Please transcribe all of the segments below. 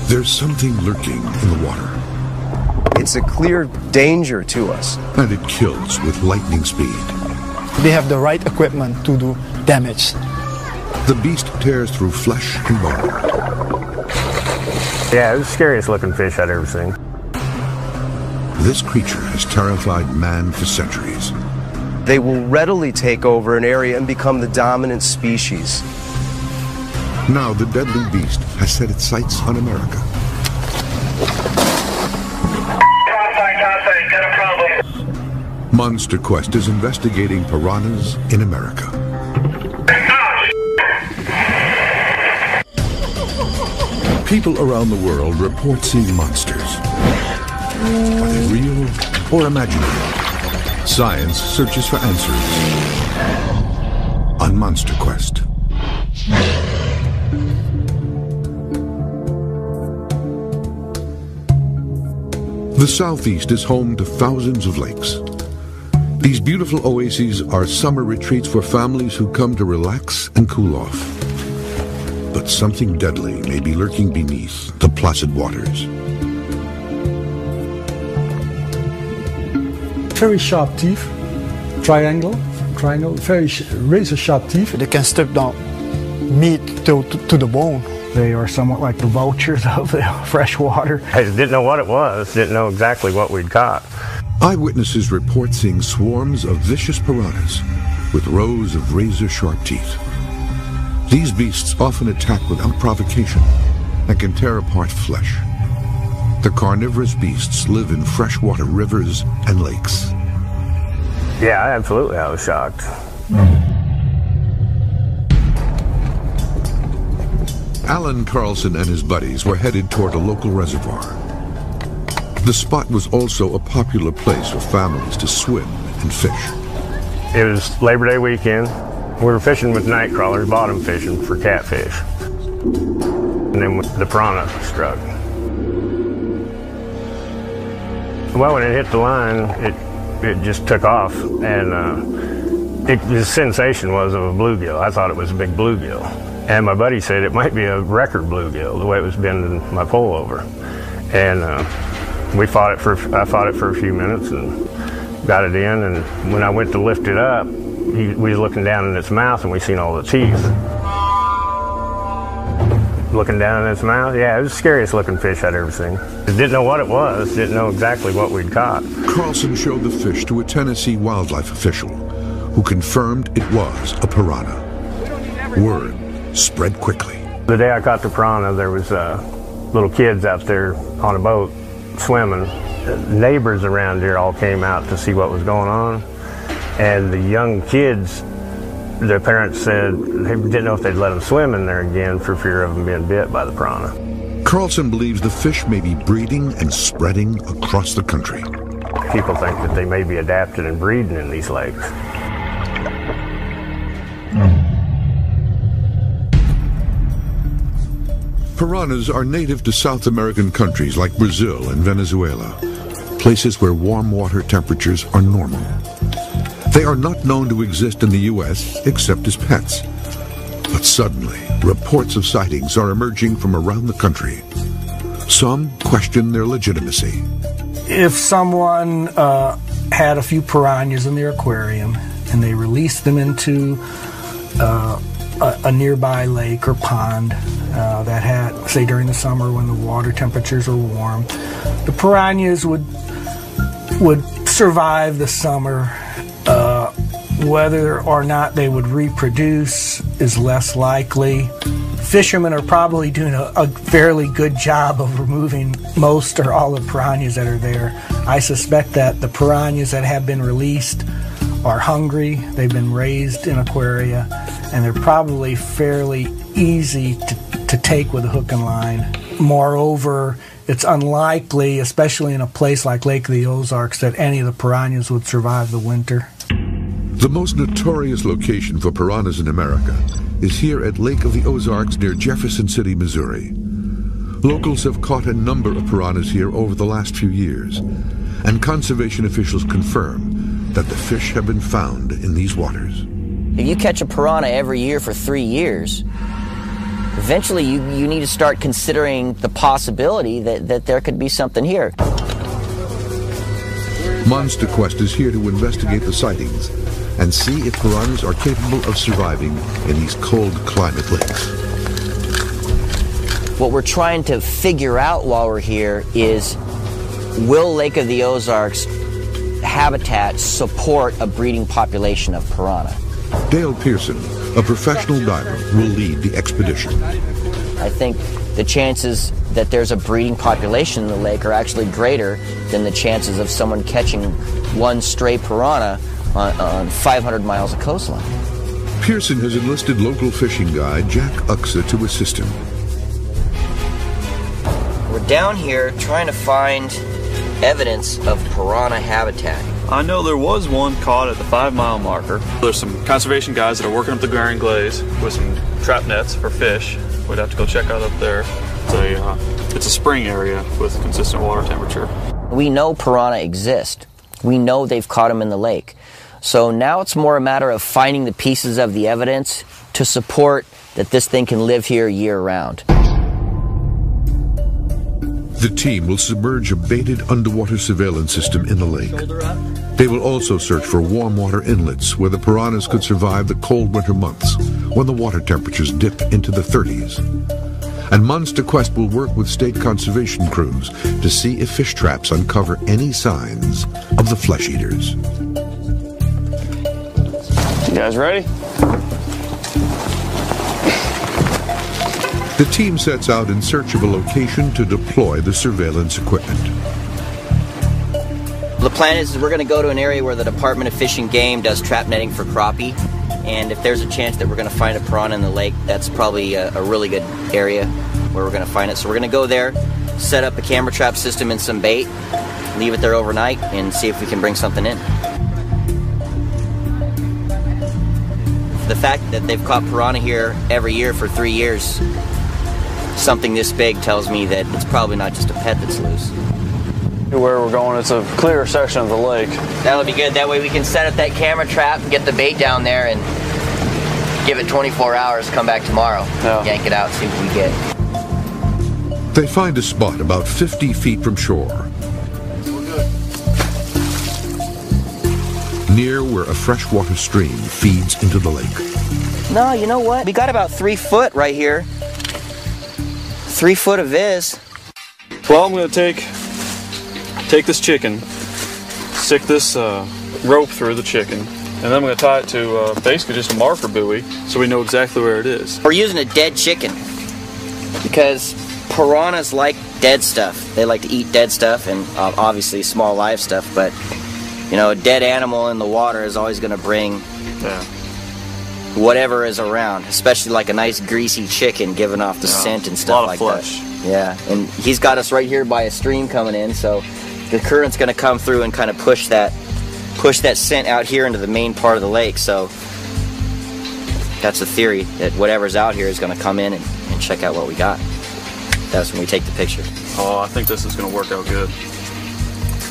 There's something lurking in the water. It's a clear danger to us. And it kills with lightning speed. They have the right equipment to do damage. The beast tears through flesh and bone. Yeah, it was the scariest looking fish I'd ever seen. This creature has terrified man for centuries. They will readily take over an area and become the dominant species. Now the deadly beast has set its sights on America. Got a problem. Monster Quest is investigating piranhas in America. People around the world report seeing monsters. Are they real or imaginary? Science searches for answers on Monster Quest. The Southeast is home to thousands of lakes. These beautiful oases are summer retreats for families who come to relax and cool off. But something deadly may be lurking beneath the placid waters. Very sharp teeth, triangle, very razor sharp teeth. They can strip down meat to the bone. They are somewhat like the vultures of the fresh water. I just didn't know what it was, didn't know exactly what we'd caught. Eyewitnesses report seeing swarms of vicious piranhas with rows of razor-sharp teeth. These beasts often attack without provocation and can tear apart flesh. The carnivorous beasts live in freshwater rivers and lakes. Yeah, absolutely, I was shocked. Alan Carlson and his buddies were headed toward a local reservoir. The spot was also a popular place for families to swim and fish. It was Labor Day weekend. We were fishing with night crawlers, bottom fishing for catfish. And then the piranha struck. Well, when it hit the line, it just took off, and the sensation was of a bluegill. I thought it was a big bluegill. And my buddy said it might be a record bluegill, the way it was bending my pole over. And I fought it for a few minutes and got it in, and when I went to lift it up, we was looking down in its mouth and we seen all the teeth. Looking down in its mouth, yeah, it was the scariest looking fish I'd ever seen. Didn't know what it was, didn't know exactly what we'd caught. Carlson showed the fish to a Tennessee wildlife official who confirmed it was a piranha. Word spread quickly. The day I caught the piranha, there was little kids out there on a boat swimming. Neighbors around here all came out to see what was going on, and the young kids, their parents said they didn't know if they'd let them swim in there again for fear of them being bit by the piranha. Carlson believes the fish may be breeding and spreading across the country. People think that they may be adapted and breeding in these lakes. Piranhas are native to South American countries like Brazil and Venezuela, places where warm water temperatures are normal. They are not known to exist in the U.S. except as pets. But suddenly, reports of sightings are emerging from around the country. Some question their legitimacy. If someone had a few piranhas in their aquarium and they released them into a nearby lake or pond that had, say during the summer when the water temperatures are warm, the piranhas would survive the summer. Whether or not they would reproduce is less likely. Fishermen are probably doing a fairly good job of removing most or all the piranhas that are there. I suspect that the piranhas that have been released are hungry, they've been raised in aquaria, and they're probably fairly easy to take with a hook and line. Moreover, it's unlikely, especially in a place like Lake of the Ozarks, that any of the piranhas would survive the winter. The most notorious location for piranhas in America is here at Lake of the Ozarks near Jefferson City, Missouri. Locals have caught a number of piranhas here over the last few years, and conservation officials confirm that the fish have been found in these waters. If you catch a piranha every year for 3 years, eventually you need to start considering the possibility that there could be something here. Monster Quest is here to investigate the sightings and see if piranhas are capable of surviving in these cold climate lakes. What we're trying to figure out while we're here is, will Lake of the Ozarks habitat support a breeding population of piranha? Dale Pearson, a professional diver, will lead the expedition. I think the chances that there's a breeding population in the lake are actually greater than the chances of someone catching one stray piranha on 500 miles of coastline. Pearson has enlisted local fishing guide Jack Uxa to assist him. We're down here trying to find evidence of piranha habitat. I know there was one caught at the 5-mile marker. There's some conservation guys that are working up the Glaring Glaze with some trap nets for fish. We'd have to go check out up there. It's a spring area with consistent water temperature. We know piranha exist. We know they've caught them in the lake. So now it's more a matter of finding the pieces of the evidence to support that this thing can live here year-round. The team will submerge a baited underwater surveillance system in the lake. They will also search for warm water inlets where the piranhas could survive the cold winter months when the water temperatures dip into the 30s. And Monster Quest will work with state conservation crews to see if fish traps uncover any signs of the flesh eaters. You guys ready? The team sets out in search of a location to deploy the surveillance equipment. The plan is we're going to go to an area where the Department of Fish and Game does trap netting for crappie. And if there's a chance that we're going to find a piranha in the lake, that's probably a really good area where we're going to find it. So we're going to go there, set up a camera trap system and some bait, leave it there overnight, and see if we can bring something in. The fact that they've caught piranha here every year for 3 years, something this big, tells me that it's probably not just a pet that's loose. Where we're going, it's a clear section of the lake. That'll be good. That way we can set up that camera trap and get the bait down there and give it 24 hours, come back tomorrow, yank it out, see what we get. They find a spot about 50 feet from shore. Near where a freshwater stream feeds into the lake. No, you know what? We got about 3 foot right here. 3 foot of viz. Well, I'm going to take this chicken, stick this rope through the chicken, and then I'm going to tie it to basically just a marker buoy so we know exactly where it is. We're using a dead chicken because piranhas like dead stuff. They like to eat dead stuff and obviously small live stuff, but you know, a dead animal in the water is always going to bring whatever is around, especially like a nice greasy chicken giving off the scent and stuff like that. Yeah, and he's got us right here by a stream coming in, so the current's going to come through and kind of push that scent out here into the main part of the lake. So that's the theory, that whatever's out here is going to come in and check out what we got. That's when we take the picture. Oh, I think this is going to work out good.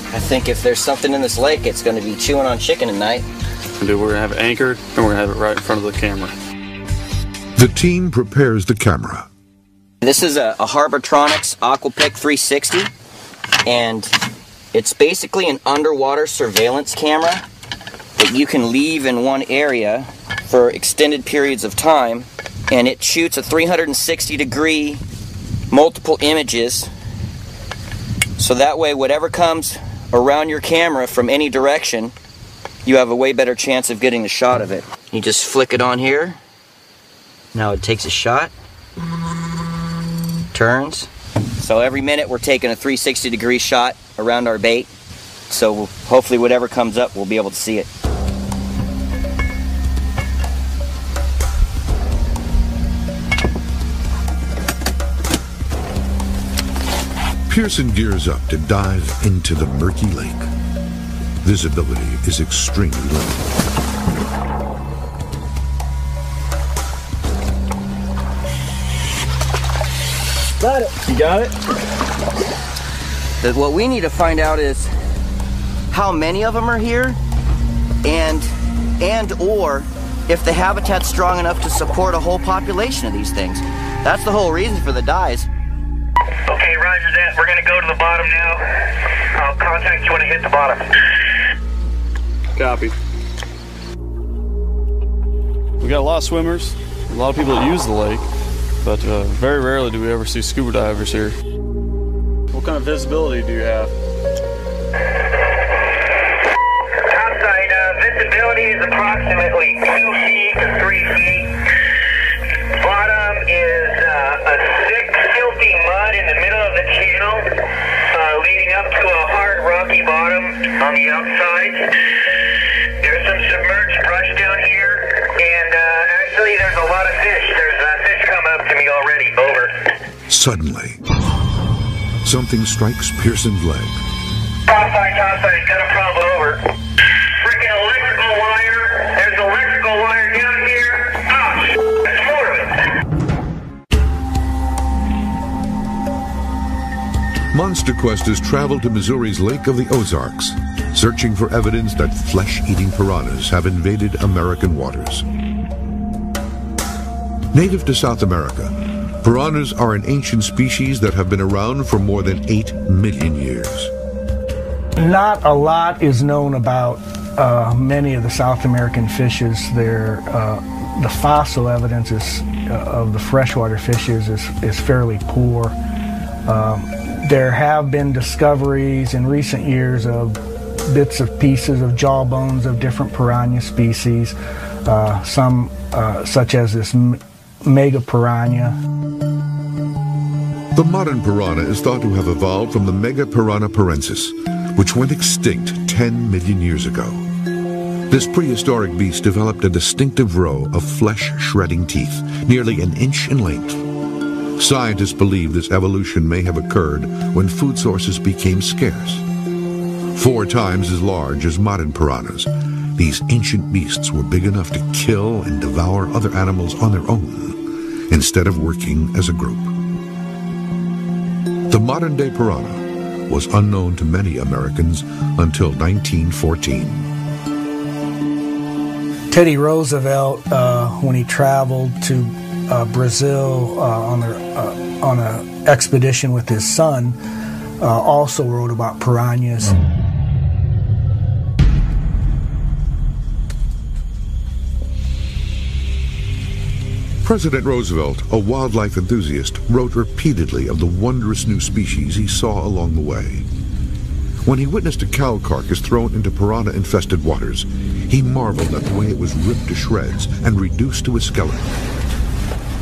I think if there's something in this lake, it's going to be chewing on chicken tonight. Dude, we're going to have it anchored, and we're going to have it right in front of the camera. The team prepares the camera. This is a Harbortronics Aquapic 360, and it's basically an underwater surveillance camera that you can leave in one area for extended periods of time, and it shoots a 360-degree multiple images, so that way whatever comes around your camera from any direction, you have a way better chance of getting a shot of it. You just flick it on here. Now it takes a shot, turns. So every minute we're taking a 360-degree shot around our bait. So hopefully whatever comes up, we'll be able to see it. Pearson gears up to dive into the murky lake. Visibility is extremely limited. Got it. You got it? What we need to find out is how many of them are here, and or if the habitat's strong enough to support a whole population of these things. That's the whole reason for the dies. Okay, roger that. We're going to go to the bottom now. I'll contact you when I hit the bottom. Copy. We got a lot of swimmers, a lot of people that use the lake, but very rarely do we ever see scuba divers here. What kind of visibility do you have? Topside visibility is approximately 2 feet to 3 feet. Bottom is a thick, silty mud in the middle of the channel, leading up to a hard, rocky bottom on the outside. There's some submerged brush down here, and actually there's a lot of fish. There's fish coming up to me already. Over. Suddenly, something strikes Pearson's leg. Topside, got a problem. Over. Freaking electrical wire. There's electrical wire down here. Oh, there's more of it. Monster Quest has traveled to Missouri's Lake of the Ozarks, searching for evidence that flesh-eating piranhas have invaded American waters. Native to South America, piranhas are an ancient species that have been around for more than 8 million years. Not a lot is known about many of the South American fishes. The fossil evidence of the freshwater fishes is fairly poor. There have been discoveries in recent years of bits of pieces of jawbones of different piranha species, some such as this mega piranha. The modern piranha is thought to have evolved from the Mega Piranha parensis, which went extinct 10 million years ago. This prehistoric beast developed a distinctive row of flesh-shredding teeth, nearly an inch in length. Scientists believe this evolution may have occurred when food sources became scarce. 4 times as large as modern piranhas, these ancient beasts were big enough to kill and devour other animals on their own, instead of working as a group. The modern-day piranha was unknown to many Americans until 1914. Teddy Roosevelt, when he traveled to Brazil on an expedition with his son, also wrote about piranhas. President Roosevelt, a wildlife enthusiast, wrote repeatedly of the wondrous new species he saw along the way. When he witnessed a cow carcass thrown into piranha-infested waters, he marveled at the way it was ripped to shreds and reduced to a skeleton.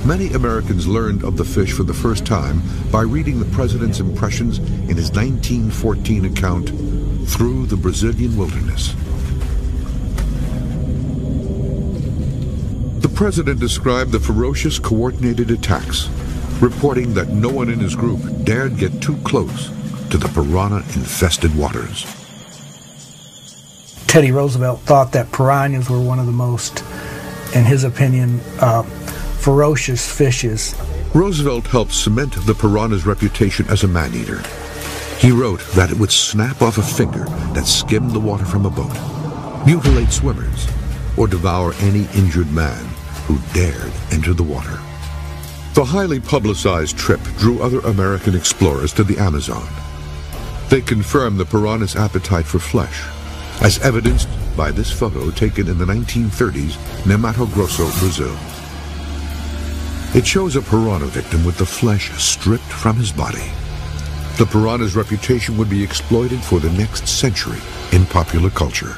Many Americans learned of the fish for the first time by reading the president's impressions in his 1914 account, Through the Brazilian Wilderness. The president described the ferocious coordinated attacks, reporting that no one in his group dared get too close to the piranha-infested waters. Teddy Roosevelt thought that piranhas were one of the most, in his opinion, ferocious fishes. Roosevelt helped cement the piranha's reputation as a man-eater. He wrote that it would snap off a finger that skimmed the water from a boat, mutilate swimmers, or devour any injured man who dared enter the water. The highly publicized trip drew other American explorers to the Amazon. They confirmed the piranha's appetite for flesh, as evidenced by this photo taken in the 1930s near Mato Grosso, Brazil. It shows a piranha victim with the flesh stripped from his body. The piranha's reputation would be exploited for the next century in popular culture.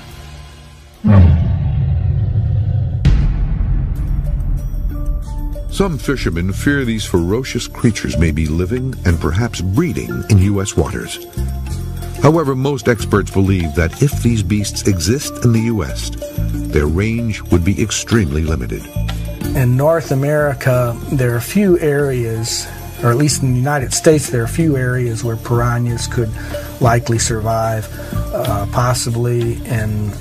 Some fishermen fear these ferocious creatures may be living and perhaps breeding in U.S. waters. However, most experts believe that if these beasts exist in the U.S., their range would be extremely limited. In North America, there are a few areas, or at least in the United States, there are a few areas where piranhas could likely survive, possibly in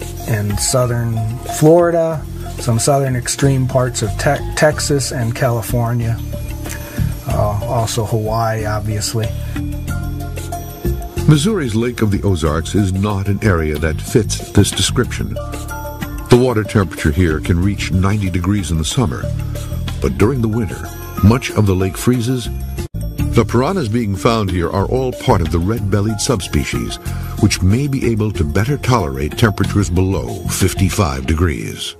southern Florida, some southern extreme parts of Texas and California, also Hawaii, obviously. Missouri's Lake of the Ozarks is not an area that fits this description. The water temperature here can reach 90 degrees in the summer, but during the winter, much of the lake freezes. The piranhas being found here are all part of the red-bellied subspecies, which may be able to better tolerate temperatures below 55 degrees.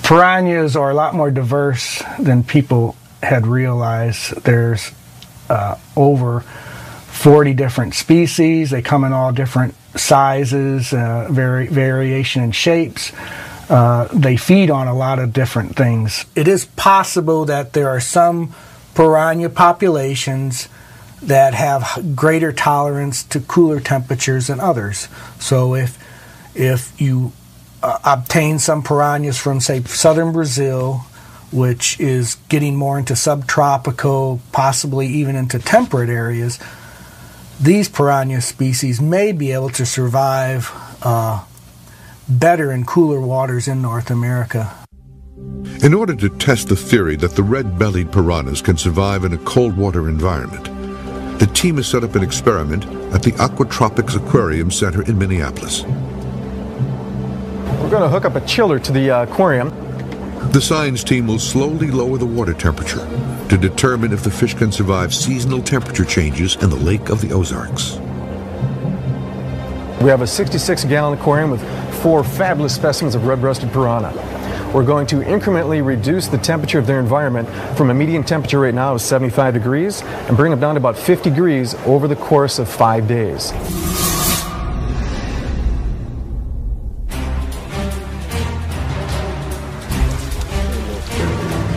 Piranhas are a lot more diverse than people had realized. There's over 40 different species. They come in all different sizes, variation in shapes. They feed on a lot of different things. It is possible that there are some piranha populations that have greater tolerance to cooler temperatures than others. So if you obtain some piranhas from, say, southern Brazil, which is getting more into subtropical, possibly even into temperate areas, these piranha species may be able to survive better in cooler waters in North America. In order to test the theory that the red-bellied piranhas can survive in a cold water environment, the team has set up an experiment at the Aquatropics Aquarium Center in Minneapolis. We're going to hook up a chiller to the aquarium. The science team will slowly lower the water temperature to determine if the fish can survive seasonal temperature changes in the Lake of the Ozarks. We have a 66-gallon aquarium with 4 fabulous specimens of red-breasted piranha. We're going to incrementally reduce the temperature of their environment from a median temperature right now of 75 degrees and bring them down to about 50 degrees over the course of 5 days.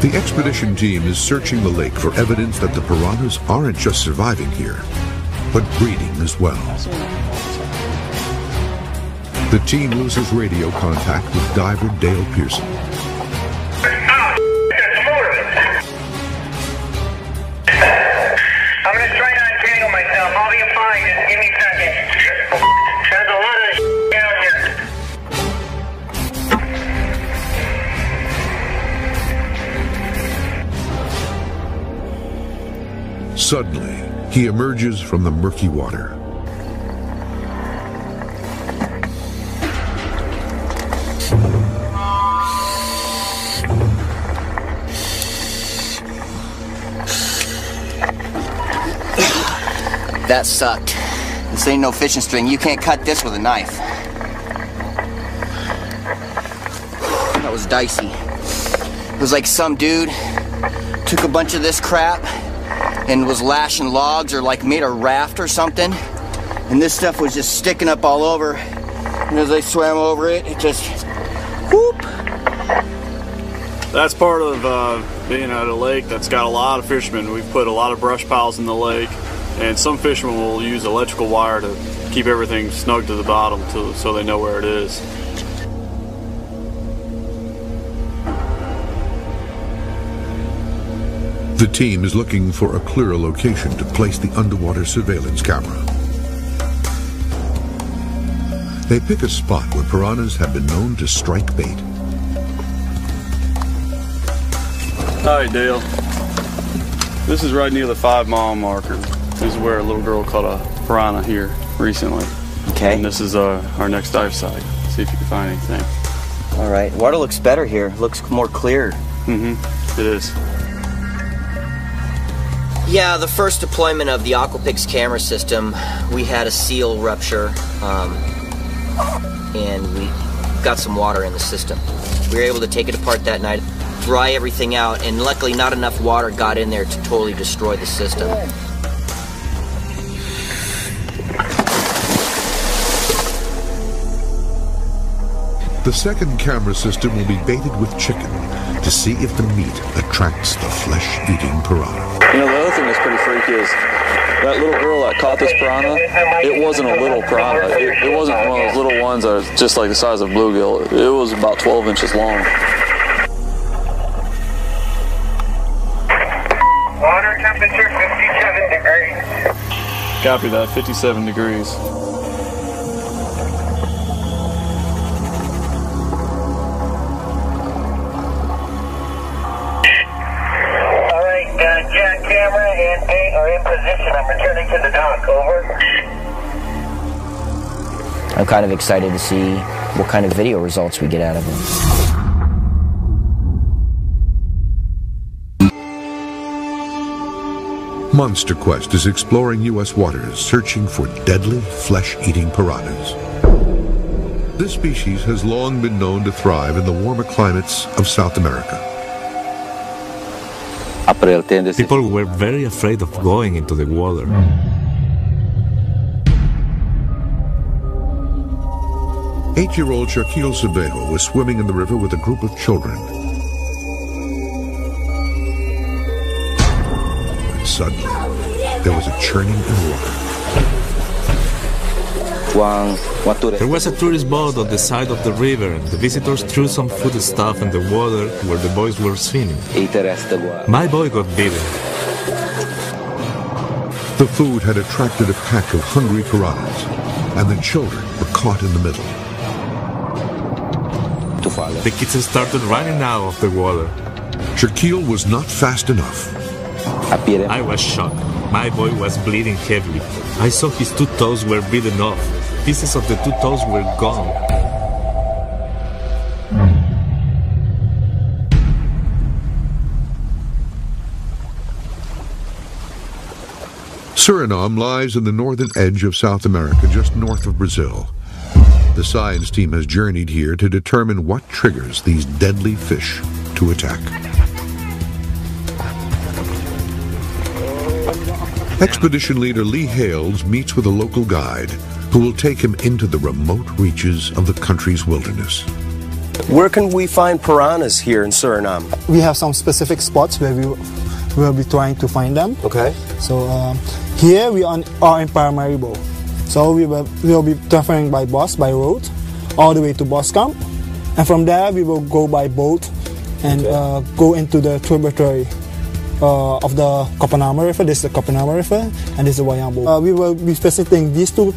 The expedition team is searching the lake for evidence that the piranhas aren't just surviving here, but breeding as well. The team loses radio contact with diver Dale Pearson. I'm going to try to untangle myself. I'll be fine. Just give me a second. There's a lot of down here. Suddenly, he emerges from the murky water. That sucked. This ain't no fishing string. You can't cut this with a knife. That was dicey. It was like some dude took a bunch of this crap and was lashing logs or like made a raft or something. And this stuff was just sticking up all over. And as I swam over it, it just, whoop. That's part of being at a lake that's got a lot of fishermen. We've put a lot of brush piles in the lake. And some fishermen will use electrical wire to keep everything snug to the bottom so they know where it is. The team is looking for a clearer location to place the underwater surveillance camera. They pick a spot where piranhas have been known to strike bait. Hi, Dale. This is right near the 5-mile marker. This is where a little girl caught a piranha here recently. Okay. And this is our next dive site. See if you can find anything. All right. Water looks better here. Looks more clear. Mm-hmm. It is. Yeah, the first deployment of the Aquapix camera system, we had a seal rupture, and we got some water in the system. We were able to take it apart that night, dry everything out, and luckily not enough water got in there to totally destroy the system. The second camera system will be baited with chicken to see if the meat attracts the flesh-eating piranha. You know, the other thing that's pretty freaky is that little girl that caught this piranha, it wasn't a little piranha. It wasn't one of those little ones that was just like the size of bluegill. It was about 12 inches long. Water temperature 57 degrees. Copy that, 57 degrees. Jack camera and bait are in position. I'm returning to the dock. Over. I'm kind of excited to see what kind of video results we get out of them. Monster Quest is exploring U.S. waters, searching for deadly, flesh-eating piranhas. This species has long been known to thrive in the warmer climates of South America. People were very afraid of going into the water. 8-year-old Shaquille Sevejo was swimming in the river with a group of children. And suddenly, there was a churning in water. There was a tourist boat on the side of the river, and the visitors threw some foodstuff in the water where the boys were swimming. My boy got bitten. The food had attracted a pack of hungry piranhas, and the children were caught in the middle. The kids started running out of the water. Shaquille was not fast enough. I was shocked. My boy was bleeding heavily. I saw his 2 toes were bitten off. Pieces of the 2 toes were gone. Suriname lies in the northern edge of South America, just north of Brazil. The science team has journeyed here to determine what triggers these deadly fish to attack. Expedition leader Lee Hales meets with a local guide who will take him into the remote reaches of the country's wilderness. Where can we find piranhas here in Suriname? We have some specific spots where we will be trying to find them. Okay. So here we are in Paramaribo. So we will be traveling by bus, by road, all the way to Boskamp. And from there we will go by boat and go into the tributary of the Copanama River. This is the Copanama River and this is the Wayambo. We will be visiting these 2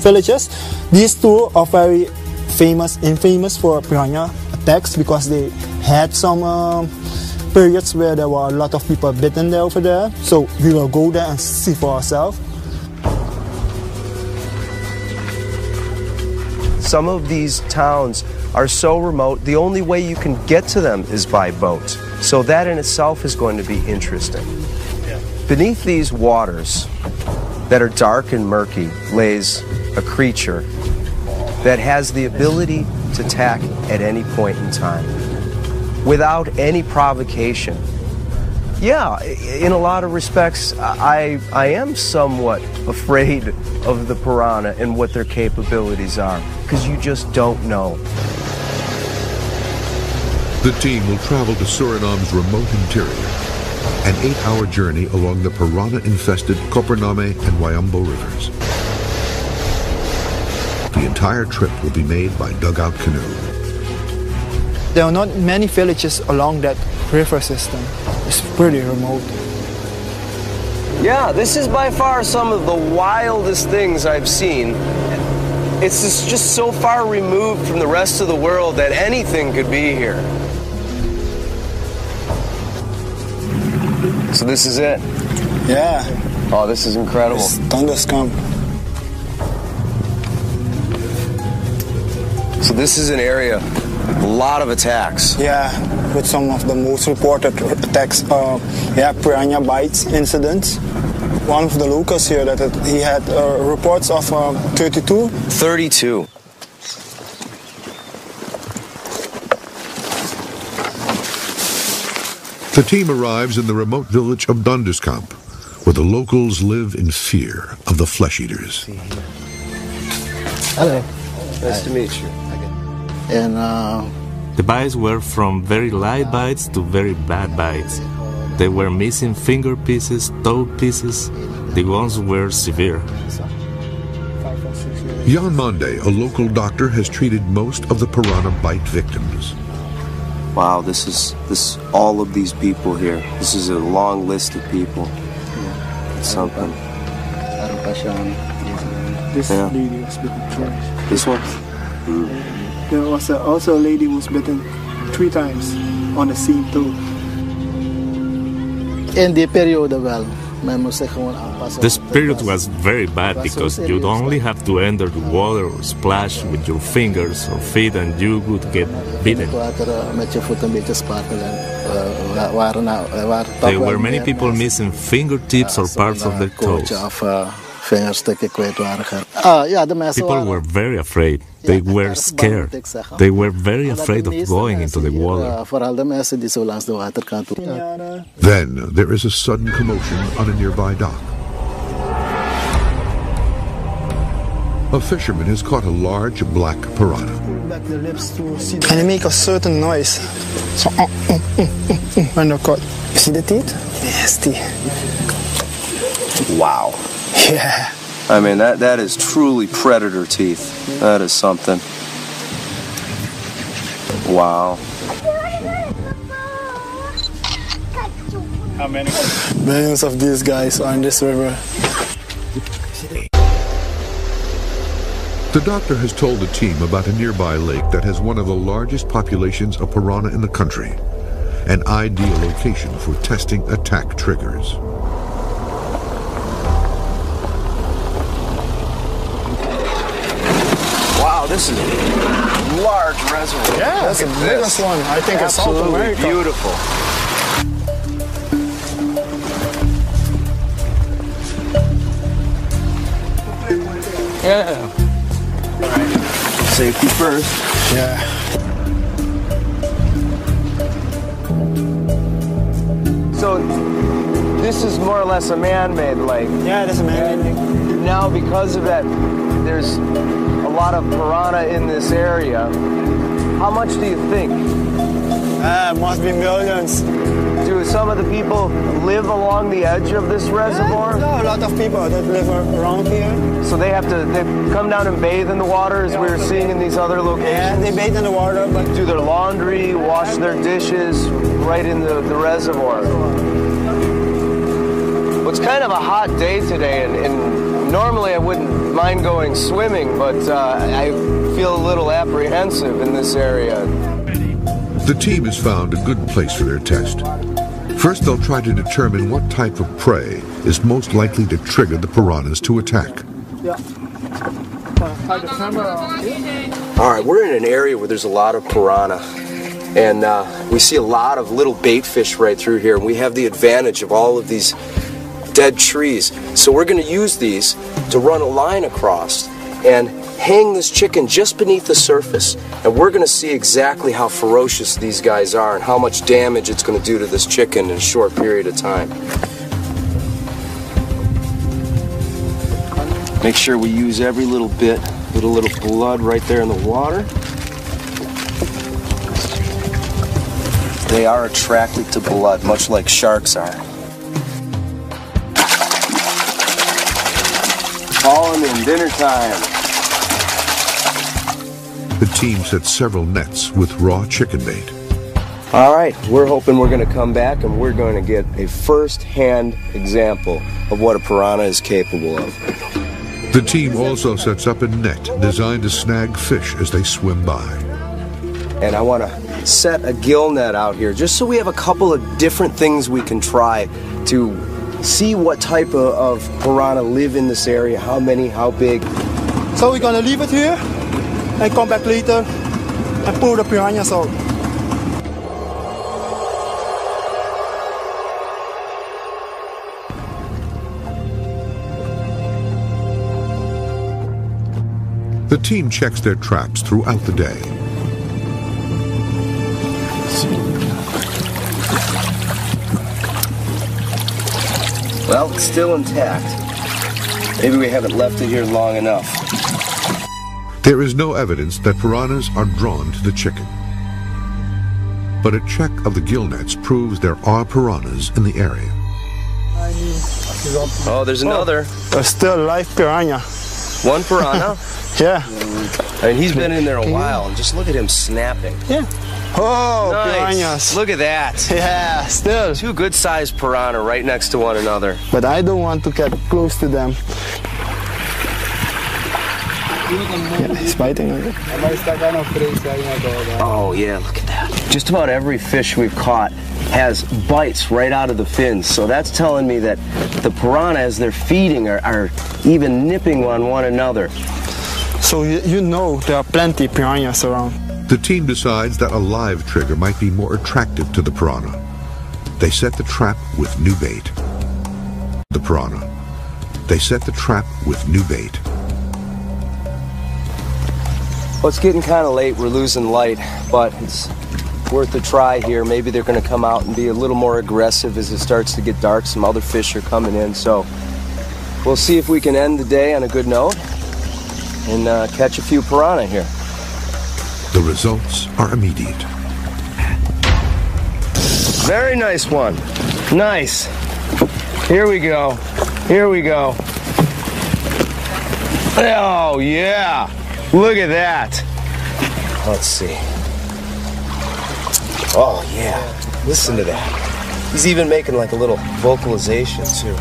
villages. These 2 are very infamous for piranha attacks because they had some periods where there were a lot of people bitten there over there. So we will go there and see for ourselves. Some of these towns are so remote, the only way you can get to them is by boat. So that in itself is going to be interesting. Beneath these waters that are dark and murky lays a creature that has the ability to attack at any point in time without any provocation. Yeah, in a lot of respects, I am somewhat afraid of the piranha and what their capabilities are, because you just don't know. The team will travel to Suriname's remote interior, an 8-hour journey along the piranha-infested Copanama and Wayambo rivers. The entire trip will be made by dugout canoe. There are not many villages along that river system. It's pretty remote. Yeah, this is by far some of the wildest things I've seen. It's just so far removed from the rest of the world that anything could be here. So this is it? Yeah. Oh, this is incredible. It's thunderstorm. So this is an area, a lot of attacks. Yeah, with some of the most reported attacks, piranha bites incidents. One of the locals here that he had reports of 32. 32. The team arrives in the remote village of Dondeskamp, where the locals live in fear of the flesh eaters. Hello. Nice to meet you. And the bites were from very light bites to very bad bites. They were missing finger pieces, toe pieces. The wounds were severe. Jan Monde, a local doctor, has treated most of the piranha bite victims. Wow, this is all of these people here. This is a long list of people. It's something. this lady was bitten twice. This one? There was also a lady who was bitten 3 times on the same toe. In the period wel, The spirit was very bad because you'd only have to enter the water or splash with your fingers or feet and you would get bitten. There were many people missing fingertips or parts of their toes. People were very afraid. They were scared. They were very afraid of going into the water. Then there is a sudden commotion on a nearby dock. A fisherman has caught a large black piranha. And they make a certain noise. So, when they're caught. You see the teeth? Yes, teeth. Wow. Yeah. I mean, that is truly predator teeth. That is something. Wow. How many? Millions of these guys are in this river. The doctor has told the team about a nearby lake that has one of the largest populations of piranha in the country, an ideal location for testing attack triggers. Wow, this is a large reservoir. Yeah, that's the biggest one. I think it's South America. Beautiful. Yeah. Safety first. Yeah. So this is more or less a man-made lake. Yeah, that's a man-made lake. Now because of that, there's a lot of piranha in this area. How much do you think? Must be millions. Do some of the people live along the edge of this reservoir? No, a lot of people that live around here. So they come down and bathe in the water as we were seeing in these other locations? Yeah, they bathe in the water, but do their laundry, wash their dishes right in the reservoir. Well, it's kind of a hot day today, and normally I wouldn't mind going swimming, but I feel a little apprehensive in this area. The team has found a good place for their test. First, they'll try to determine what type of prey is most likely to trigger the piranhas to attack. yeah. All right, we're in an area where there's a lot of piranha, and we see a lot of little bait fish right through here, and we have the advantage of all of these dead trees. So we're going to use these to run a line across and hang this chicken just beneath the surface, and we're going to see exactly how ferocious these guys are and how much damage it's going to do to this chicken in a short period of time. Make sure we use every little bit, little blood right there in the water. They are attracted to blood, much like sharks are. Calling in dinner time. The team set several nets with raw chicken bait. All right, we're hoping we're going to come back and we're going to get a first-hand example of what a piranha is capable of. The team also sets up a net designed to snag fish as they swim by. And I want to set a gill net out here just so we have a couple of different things we can try to see what type of piranha live in this area, how many, how big. So we're going to leave it here and come back later and pull the piranhas out. The team checks their traps throughout the day. Well, it's still intact. Maybe we haven't left it here long enough. There is no evidence that piranhas are drawn to the chicken. But a check of the gill nets proves there are piranhas in the area. Oh, there's another. There's still a live piranha. One piranha? Yeah. I mean, he's been in there a while, and just look at him snapping. Yeah. Oh, nice. piranhas. Look at that. Yeah, still. Two good-sized piranha right next to one another. But I don't want to get close to them. Yeah, he's biting on it. Oh, yeah, look at that. Just about every fish we've caught has bites right out of the fins. So that's telling me that the piranha, as they're feeding, are even nipping on one another. So you know there are plenty piranhas around. The team decides that a live trigger might be more attractive to the piranha. They set the trap with new bait. The piranha. They set the trap with new bait. Well, it's getting kind of late. We're losing light, but it's worth a try here. Maybe they're going to come out and be a little more aggressive as it starts to get dark. Some other fish are coming in, so we'll see if we can end the day on a good note and catch a few piranha here. The results are immediate. Very nice one. Nice. Here we go. Here we go. Oh, yeah. Look at that. Let's see. Oh, yeah. Listen to that. He's even making like a little vocalization, too.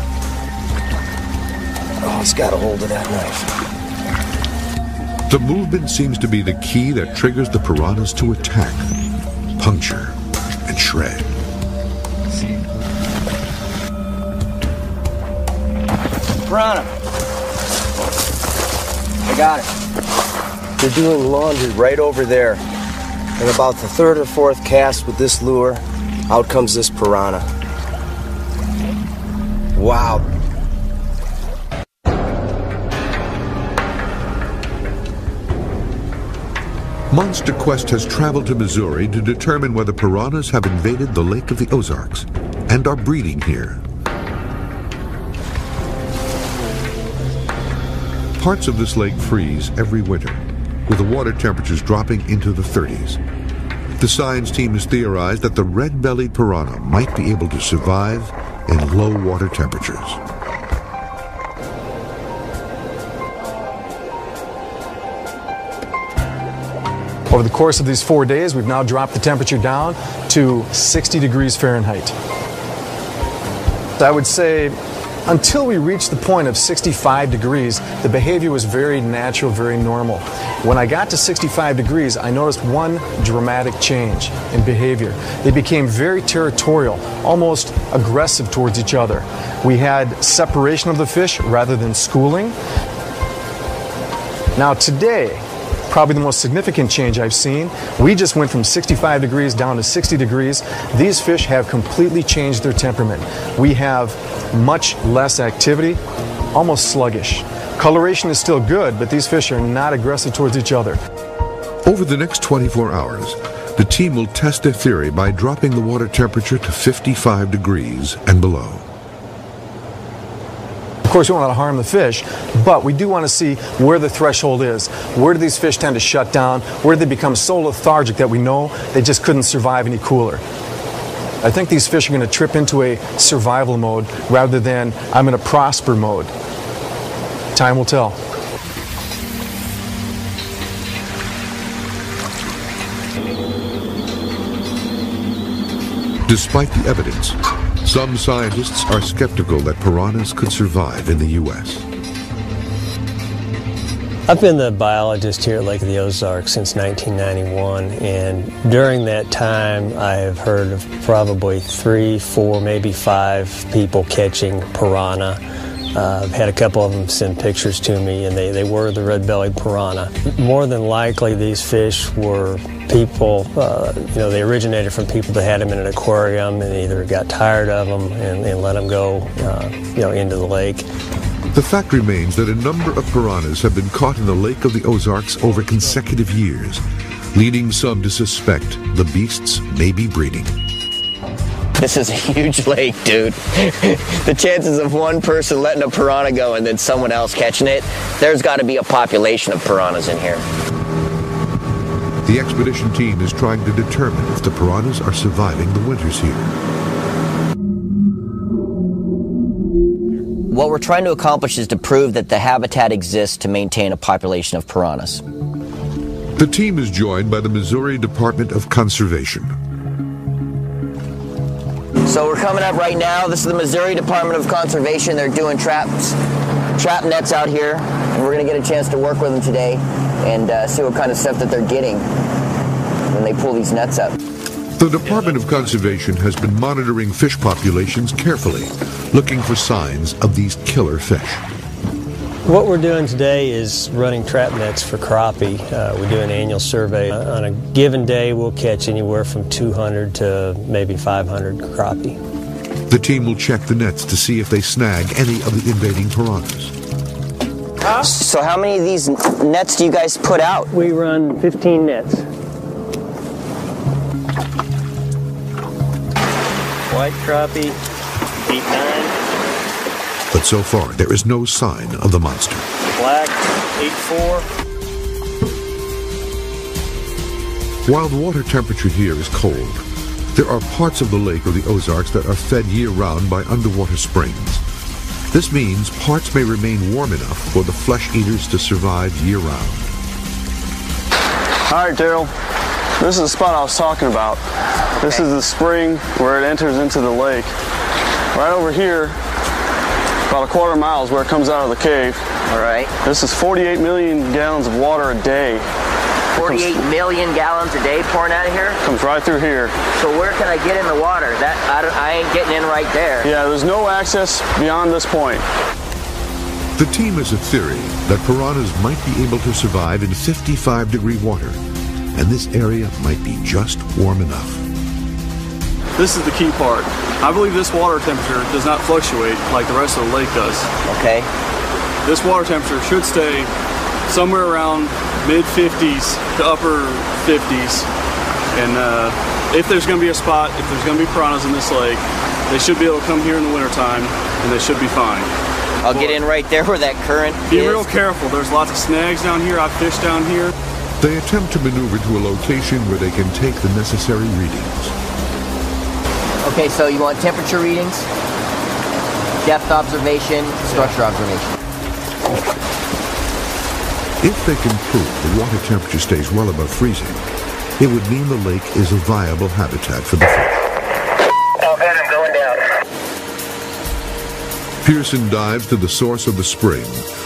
Oh, he's got a hold of that knife. The movement seems to be the key that triggers the piranhas to attack, puncture, and shred. Piranha. I got it. They're doing laundry right over there. And about the third or fourth cast with this lure, out comes this piranha. Wow. Monster Quest has traveled to Missouri to determine whether piranhas have invaded the Lake of the Ozarks and are breeding here. Parts of this lake freeze every winter, with the water temperatures dropping into the 30s. The science team has theorized that the red-bellied piranha might be able to survive in low water temperatures. Over the course of these 4 days, we've now dropped the temperature down to 60 degrees Fahrenheit. I would say until we reached the point of 65 degrees, the behavior was very natural, very normal. When I got to 65 degrees, I noticed one dramatic change in behavior. They became very territorial, almost aggressive towards each other. We had separation of the fish rather than schooling. Now today, probably the most significant change I've seen, we just went from 65 degrees down to 60 degrees. These fish have completely changed their temperament. We have much less activity, almost sluggish. Coloration is still good, but these fish are not aggressive towards each other. Over the next 24 hours, the team will test their theory by dropping the water temperature to 55 degrees and below. Of course, we don't want to harm the fish, but we do want to see where the threshold is. Where do these fish tend to shut down? Where do they become so lethargic that we know they just couldn't survive any cooler? I think these fish are going to trip into a survival mode rather than I'm in a prosper mode. Time will tell. Despite the evidence, some scientists are skeptical that piranhas could survive in the U.S. I've been the biologist here at Lake of the Ozarks since 1991, and during that time I've heard of probably 3, 4, maybe 5 people catching piranha. I've had a couple of them send pictures to me, and they were the red-bellied piranha. More than likely these fish were people, they originated from people that had them in an aquarium and either got tired of them and let them go into the lake. The fact remains that a number of piranhas have been caught in the Lake of the Ozarks over consecutive years, leading some to suspect the beasts may be breeding. This is a huge lake, dude. The chances of one person letting a piranha go and then someone else catching it, there's got to be a population of piranhas in here. The expedition team is trying to determine if the piranhas are surviving the winters here. What we're trying to accomplish is to prove that the habitat exists to maintain a population of piranhas. The team is joined by the Missouri Department of Conservation. So we're coming up right now. This is the Missouri Department of Conservation. They're doing trap nets out here, and we're going to get a chance to work with them today and see what kind of stuff that they're getting when they pull these nets up. The Department of Conservation has been monitoring fish populations carefully, looking for signs of these killer fish. What we're doing today is running trap nets for crappie. We do an annual survey. On a given day, we'll catch anywhere from 200 to maybe 500 crappie. The team will check the nets to see if they snag any of the invading piranhas. So how many of these nets do you guys put out? We run 15 nets. White crappie, 8-9. But so far, there is no sign of the monster. Black, 8-4. While the water temperature here is cold, there are parts of the lake or the Ozarks that are fed year-round by underwater springs. This means parts may remain warm enough for the flesh eaters to survive year-round. All right, Daryl. This is the spot I was talking about. This is the spring where it enters into the lake. Right over here, about a quarter mile is where it comes out of the cave. All right. This is 48 million gallons of water a day. 48 million gallons a day pouring out of here? Comes right through here. So where can I get in the water? I ain't getting in right there. Yeah, there's no access beyond this point. The team has a theory that piranhas might be able to survive in 55-degree water, and this area might be just warm enough. This is the key part. I believe this water temperature does not fluctuate like the rest of the lake does. Okay. This water temperature should stay somewhere around mid-50s to upper 50s. And if there's going to be a spot, if there's going to be piranhas in this lake, they should be able to come here in the wintertime, and they should be fine. I'll get in right there where that current Be is. real careful. There's lots of snags down here. I've fished down here. They attempt to maneuver to a location where they can take the necessary readings. Okay, so you want temperature readings, depth observation, structure observation. If they can prove the water temperature stays well above freezing, it would mean the lake is a viable habitat for the fish. Okay, I'm going down. Pearson dives to the source of the spring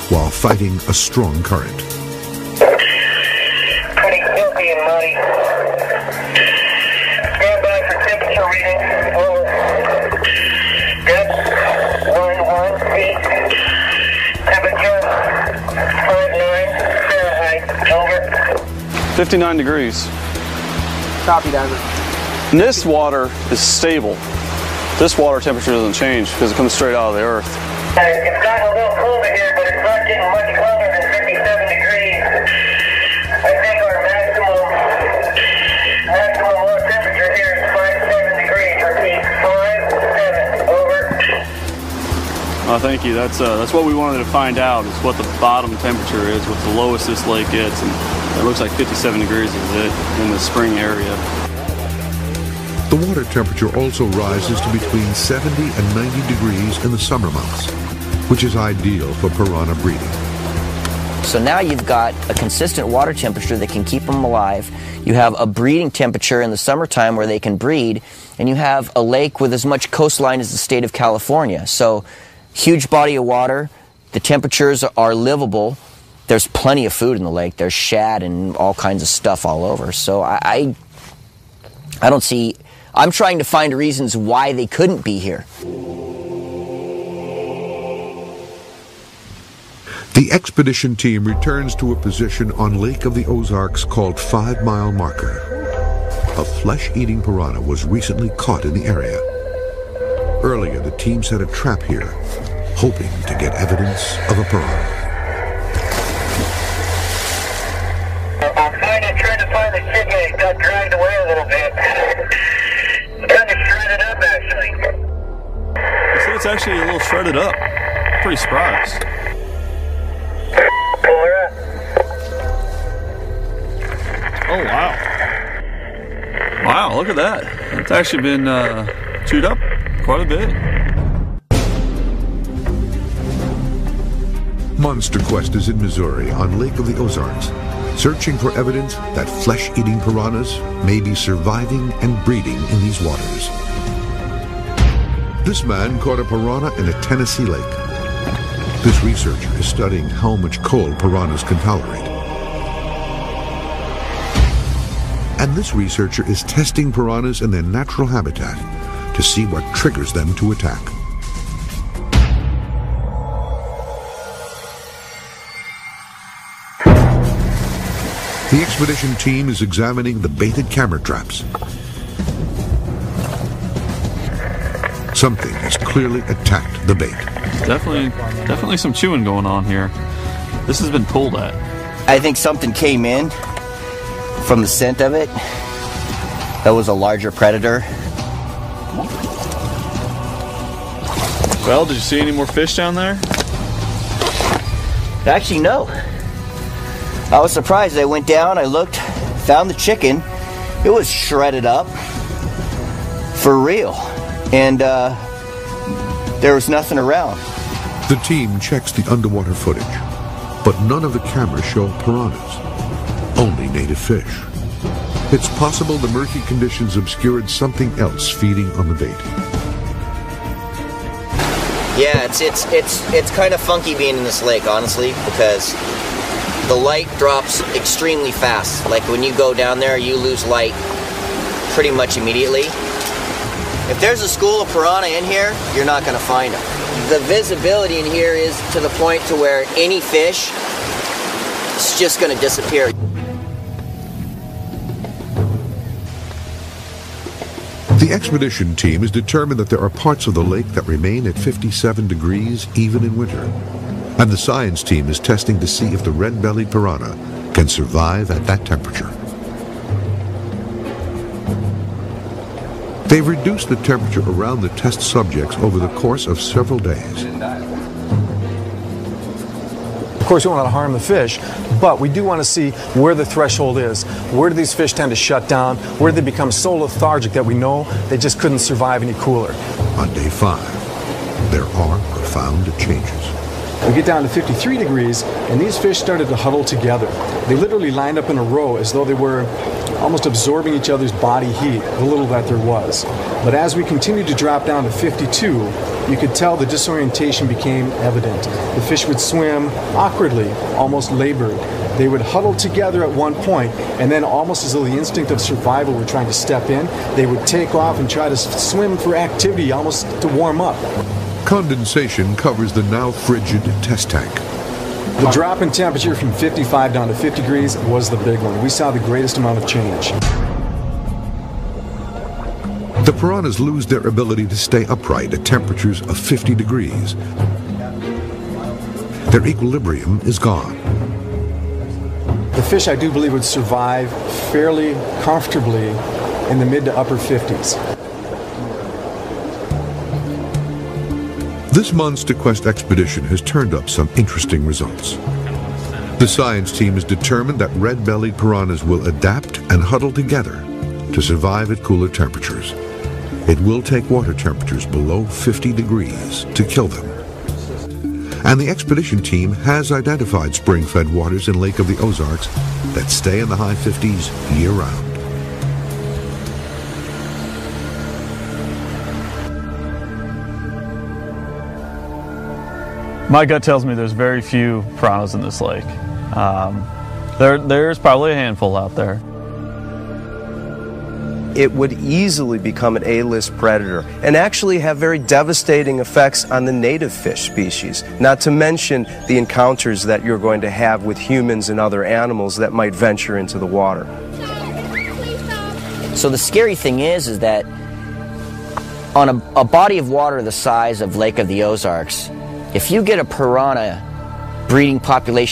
while fighting a strong current. Pretty silky and muddy. Stand by for temperature reading. Over. Depth 1 feet. Temperature 59 Fahrenheit. Over. 59 degrees. Copy, Diver. And this water is stable. This water temperature doesn't change because it comes straight out of the earth. It's gotten a little colder here, but it's not getting much colder than 57 degrees. I think our maximum water temperature here is 57 degrees. Repeat, 57. Over. Thank you. That's what we wanted to find out, is what the bottom temperature is, what the lowest this lake gets. And it looks like 57 degrees is it in the spring area. The water temperature also rises to between 70 and 90 degrees in the summer months, which is ideal for piranha breeding. So now you've got a consistent water temperature that can keep them alive. You have a breeding temperature in the summertime where they can breed, and you have a lake with as much coastline as the state of California. So huge body of water, the temperatures are livable. There's plenty of food in the lake. There's shad and all kinds of stuff all over. So I don't see... I'm trying to find reasons why they couldn't be here. The expedition team returns to a position on Lake of the Ozarks called 5 Mile Marker. A flesh-eating piranha was recently caught in the area. Earlier, the team set a trap here, hoping to get evidence of a piranha. I'm trying to find the kid that got dragged away a little bit. Kind of shredded up, actually. You see, it's actually a little shredded up. Pretty surprised. Pull her up. Oh, wow. Wow, look at that. It's actually been chewed up quite a bit. Monster Quest is in Missouri on Lake of the Ozarks, searching for evidence that flesh-eating piranhas may be surviving and breeding in these waters. This man caught a piranha in a Tennessee lake. This researcher is studying how much cold piranhas can tolerate. And this researcher is testing piranhas in their natural habitat to see what triggers them to attack. The expedition team is examining the baited camera traps. Something has clearly attacked the bait. Definitely some chewing going on here. This has been pulled at. I think something came in from the scent of it. That was a larger predator. Well, did you see any more fish down there? Actually, no. I was surprised. I went down, I looked, found the chicken. It was shredded up for real. And there was nothing around. The team checks the underwater footage, but none of the cameras show piranhas, only native fish. It's possible the murky conditions obscured something else feeding on the bait. Yeah, it's kind of funky being in this lake, honestly, because the light drops extremely fast. Like when you go down there, you lose light pretty much immediately. If there's a school of piranha in here, you're not going to find them. The visibility in here is to the point to where any fish is just going to disappear. The expedition team is determined that there are parts of the lake that remain at 57 degrees even in winter. And the science team is testing to see if the red-bellied piranha can survive at that temperature. They've reduced the temperature around the test subjects over the course of several days. Of course, we don't want to harm the fish, but we do want to see where the threshold is. Where do these fish tend to shut down? Where do they become so lethargic that we know they just couldn't survive any cooler? On day 5, there are profound changes. We get down to 53 degrees, and these fish started to huddle together. They literally lined up in a row as though they were almost absorbing each other's body heat, the little that there was. But as we continued to drop down to 52, you could tell the disorientation became evident. The fish would swim awkwardly, almost labored. They would huddle together at one point, and then almost as though the instinct of survival were trying to step in, they would take off and try to swim for activity, almost to warm up. Condensation covers the now frigid test tank. The drop in temperature from 55 down to 50 degrees was the big one. We saw the greatest amount of change. The piranhas lose their ability to stay upright at temperatures of 50 degrees. Their equilibrium is gone. The fish, I do believe, would survive fairly comfortably in the mid to upper 50s. This monster quest expedition has turned up some interesting results. The science team is determined that red-bellied piranhas will adapt and huddle together to survive at cooler temperatures. It will take water temperatures below 50 degrees to kill them. And the expedition team has identified spring-fed waters in Lake of the Ozarks that stay in the high 50s year-round. My gut tells me there's very few piranhas in this lake. There's probably a handful out there. It would easily become an A-list predator and actually have very devastating effects on the native fish species, not to mention the encounters that you're going to have with humans and other animals that might venture into the water. So the scary thing is that on a body of water the size of Lake of the Ozarks, if you get a piranha breeding population